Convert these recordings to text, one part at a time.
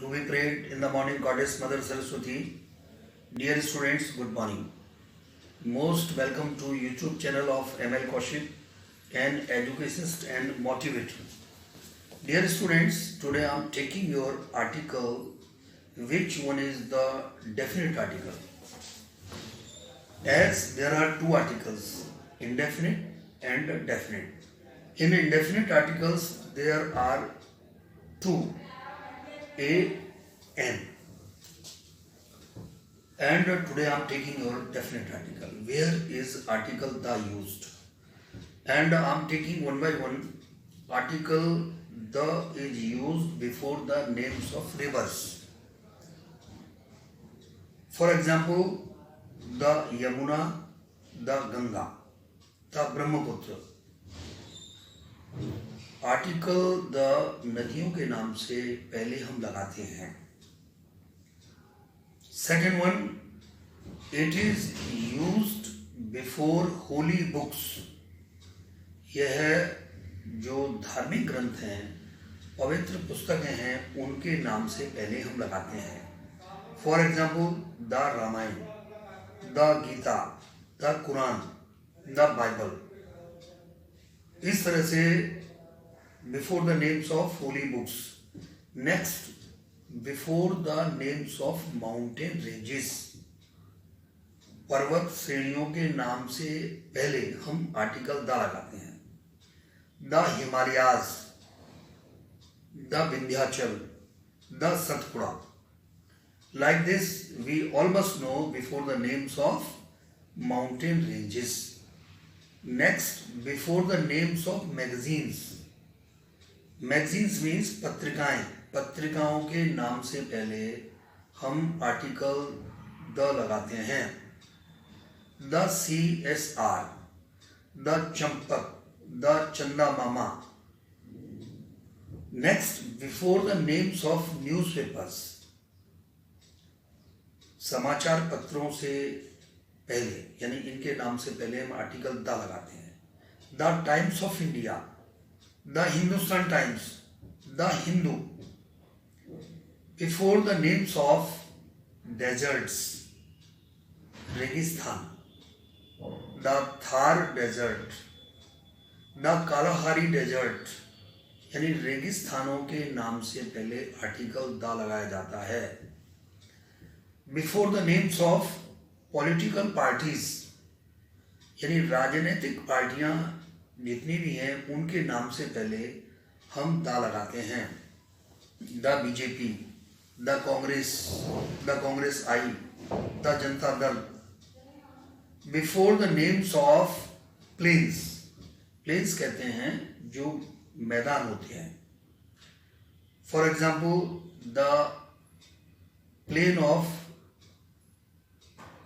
to be prayed in the morning, Goddess Mother Saraswati. Dear students, good morning. Most welcome to YouTube channel of ML Kaushik, an educationist and motivator. Dear students, today I am taking your article. Which one is the definite article? As there are two articles, indefinite and definite. In indefinite articles, there are two, A, N. And today I am taking your definite article. Where is article the used? And I am taking one by one. Article the is used before the names of rivers. For example, the Yamuna, the Ganga, the Brahmaputra. Article the नदियों के नाम से पहले हम लगाते हैं. Second one, it is used before holy books. यह जो धार्मिक ग्रंथ हैं, पवित्र पुस्तकें हैं, उनके नाम से पहले हम लगाते हैं. For example the Ramayana, the Gita, the Quran, the Bible. इस तरह से before the names of holy books. Next, before the names of mountain ranges. पर्वत श्रेणियों के नाम से पहले हम आर्टिकल द लगाते हैं. The Himalayas, the Vindhyachal, the Satpura. Like this, we all must know before the names of mountain ranges. Next, before the names of magazines. Magazines means पत्रिकाएं. पत्रिकाओं के नाम से पहले हम आर्टिकल द लगाते हैं. The CSR, the Champak, the Chanda Mama. Next, before the names of newspapers. समाचार पत्रों से पहले, यानी इनके नाम से पहले हम आर्टिकल द लगाते हैं. The times of India, The Hindustan Times, The Hindu. Before the names of deserts, Registan, the Thar Desert, the Kalahari Desert. यानी रेगिस्तानों के नाम से पहले आर्टिकल द लगाया जाता है. Before the names of political parties, यानी राजनीतिक पार्टियां जितनी भी हैं, उनके नाम से पहले हम द लगाते हैं. The BJP, the Congress I, the Janata Dal. Before the names of plains. Plains कहते हैं जो मैदान होते हैं. For example the plain of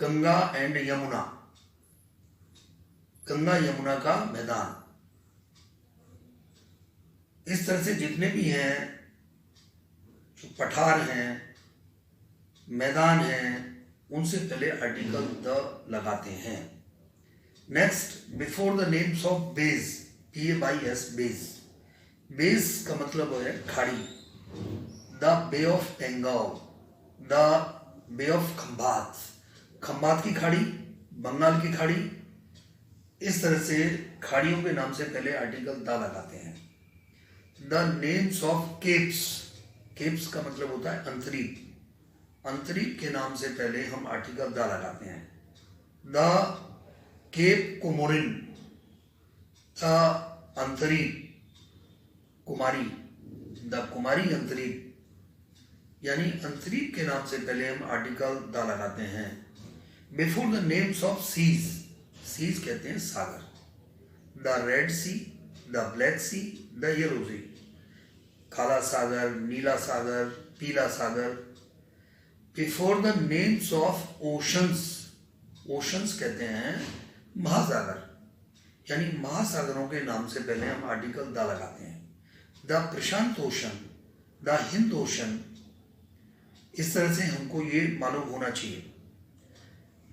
Ganga and Yamuna. Ganga Yamuna का मैदान. इस तरह से जितने भी हैं, जो पठार हैं, मैदान हैं, उनसे पहले आर्टिकल द लगाते हैं. Next, before the names of bays. BAYS, bays. Bays का मतलब है खाड़ी. The bay of Bengal, the bay of Khambhat. Khambhat की खाड़ी, बंगाल की खाड़ी. इस तरह से खाड़ियों के नाम से पहले आर्टिकल द लगाते हैं. The names of keeps. Keeps का मतलब होता है अंतरीप. अंतरीप के नाम से पहले हम आर्टिकल द लगाते हैं. द केप कोमोरिन, द अंतरीप कुमारी, द कुमारी अंतरीप. यानी अंतरीप के नाम से पहले हम आर्टिकल द लगाते हैं. Before the names of seas. Seas कहते हैं सागर. The Red Sea, the Black Sea, the Yellow Sea. काला सागर, नीला सागर, पीला सागर. Before the names of oceans. Oceans कहते हैं महासागर. यानी महासागरों के नाम से पहले हम आर्टिकल द लगाते हैं. The Prashant ocean, the Hind ocean. इस तरह से हमको ये मालूम होना चाहिए.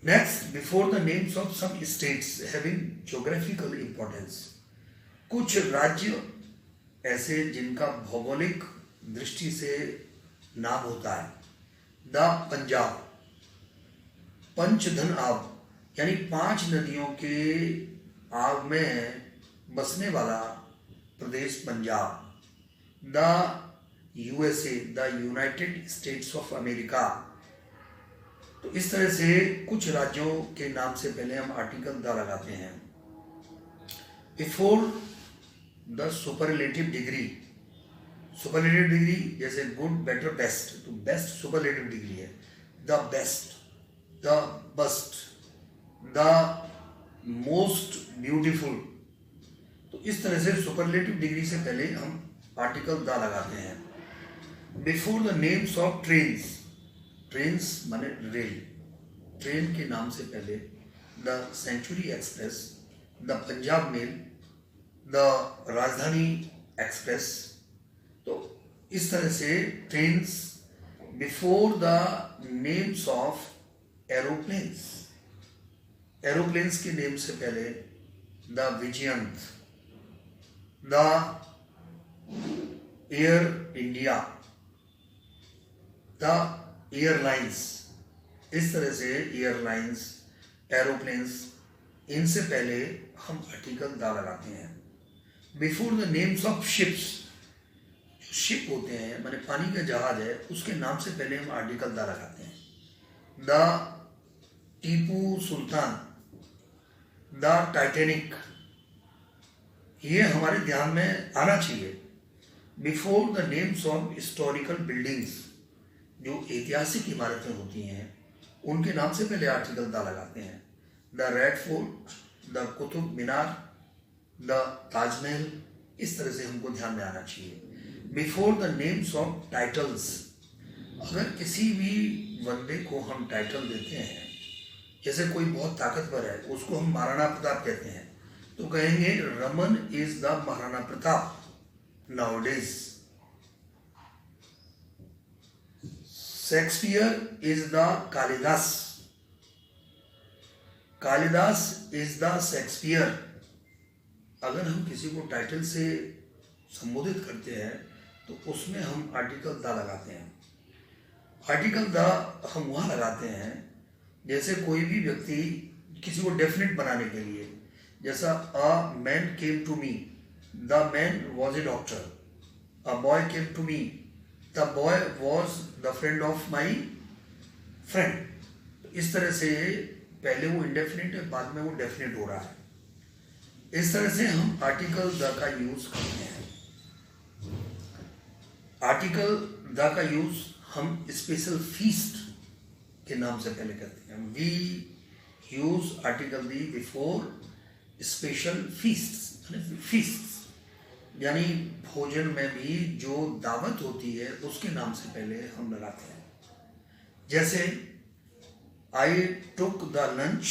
Next, before the names of some states having geographical importance. कुछ राज्य ऐसे जिनका भौगोलिक दृष्टि से नाम होता है। द पंजाब, पंचधन आब यानी 5 नदियों के आब में बसने वाला प्रदेश Punjab. The USA, the United States of America. तो इस तरह से कुछ राज्यों के नाम से पहले हम आर्टिकल द लगाते हैं। Before the superlative degree, superlative degree जैसे गुड, बेटर, बेस्ट, तो बेस्ट सुपरलेटिव डिग्री है। The best, the best, the most beautiful. तो इस तरह से सुपरलेटिव डिग्री से पहले हम आर्टिकल द लगाते हैं। Before the names of trains, trains माने रेल, ट्रेन के नाम से पहले the century express, the Punjab mail, the Rajdhani express. तो इस तरह से trains before the names of aeroplanes, aeroplanes के नेम से पहले the Vijayant, the air India, the airlines. इस तरह से एयरलाइंस, एरोप्लेन्स, इनसे पहले हम आर्टिकल द लगाते हैं। Before the names of ships, जो शिप होते हैं माने पानी का जहाज है, उसके नाम से पहले हम आर्टिकल द लगाते हैं। The Tipu Sultan, the Titanic, ये हमारे ध्यान में आना चाहिए। Before the names of historical buildings, जो ऐतिहासिक इमारतें होती हैं उनके नाम से पहले आर्टिकल द लगाते हैं। The red fort, the Qutub Minar, the Taj Mahal. इस तरह से हमको ध्यान में आना चाहिए। Before the names of titles, अगर किसी भी बंदे को हम टाइटल देते हैं, जैसे कोई बहुत ताकतवर है उसको हम महाराणा प्रताप कहते हैं, तो कहेंगे Raman is the Maharana Pratap nowadays. Shakespeare is the Kalidas, Kalidas is the Shakespeare. अगर हम किसी को टाइटल से संबोधित करते हैं तो उसमें हम आर्टिकल द लगाते हैं। आर्टिकल द हम वहाँ लगाते हैं जैसे कोई भी व्यक्ति किसी को डेफिनेट बनाने के लिए, जैसा a man came to me, the man was a doctor, a boy came to me, the boy was the friend of my friend. इस तरह से पहले वो इंडेफिनिट है, बाद में वो डेफिनेट हो रहा है। इस तरह से हम आर्टिकल द का यूज करते हैं। आर्टिकल द का यूज हम स्पेशल फीस्ट के नाम से पहले करते हैं। We use article the before special feast, यानी भोजन में भी जो दावत होती है उसके नाम से पहले हम लगाते हैं। जैसे I took the lunch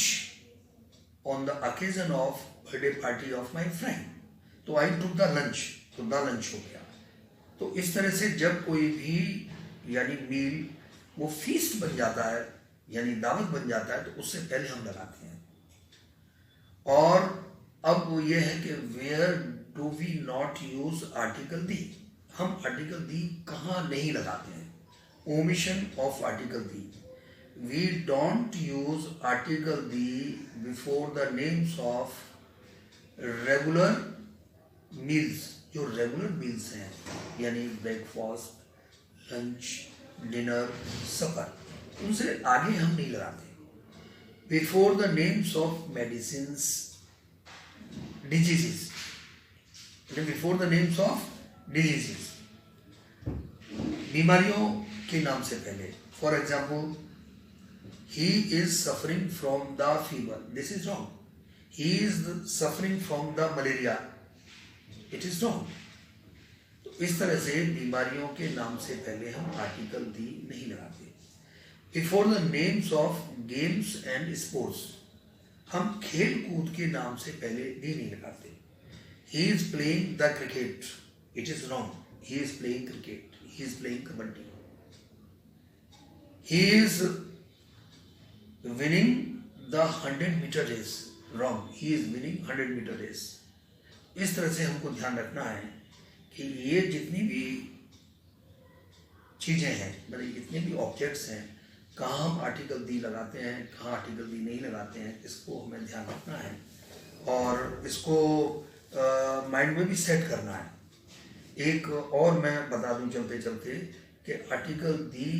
on the occasion of birthday party of my friend, तो आई टुक द लंच, तो द लंच हो गया। तो इस तरह से जब कोई भी यानी मील वो फीस्ट बन जाता है यानी दावत बन जाता है तो उससे पहले हम लगाते हैं। और अब वो ये है कि where do we not use article the, हम आर्टिकल दी कहाँ नहीं लगाते हैं। Omission of article the, we don't use article the before the names of regular meals. जो रेगुलर मील्स हैं यानी ब्रेकफास्ट, लंच, डिनर, सफर, उनसे आगे हम नहीं लगाते। Before the names of medicines, diseases, before the names of diseases, बीमारियों के नाम से पहले। For example, he is suffering from the fever, this is wrong. He is suffering from the malaria, it is wrong. तो इस तरह से बीमारियों के नाम से पहले हम आर्टिकल दी नहीं लगाते। Before the names of games and sports, हम खेल कूद के नाम से पहले दी नहीं लगाते। He is playing the cricket, it is wrong. He is playing cricket, he is playing kabaddi. He is winning the 100 metre race, wrong. He is winning 100 metre race. इस तरह से हमको ध्यान रखना है कि ये जितनी भी चीज़ें हैं, मतलब जितने भी ऑब्जेक्ट्स हैं, कहाँ हम आर्टिकल दी लगाते हैं, कहाँ आर्टिकल दी नहीं लगाते हैं, इसको हमें ध्यान रखना है और इसको माइंड में भी सेट करना है। एक और मैं बता दूं चलते चलते कि article the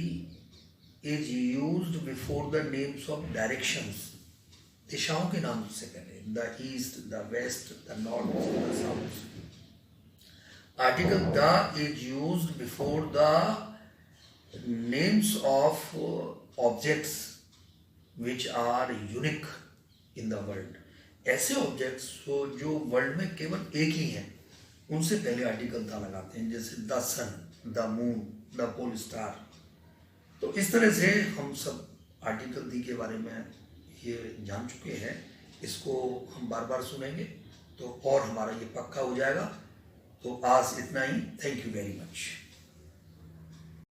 is used before the names of directions, दिशाओं के नाम से पहले, the east, the west, the north, the south. Article the is used before the names of objects which are unique in the world. ऐसे objects जो world में केवल एक ही हैं, उनसे पहले आर्टिकल द लगाते हैं, जैसे the sun, the moon, the pole star. तो इस तरह से हम सब आर्टिकल दी के बारे में ये जान चुके हैं। इसको हम बार बार सुनेंगे तो और हमारा ये पक्का हो जाएगा। तो आज इतना ही। Thank you very much.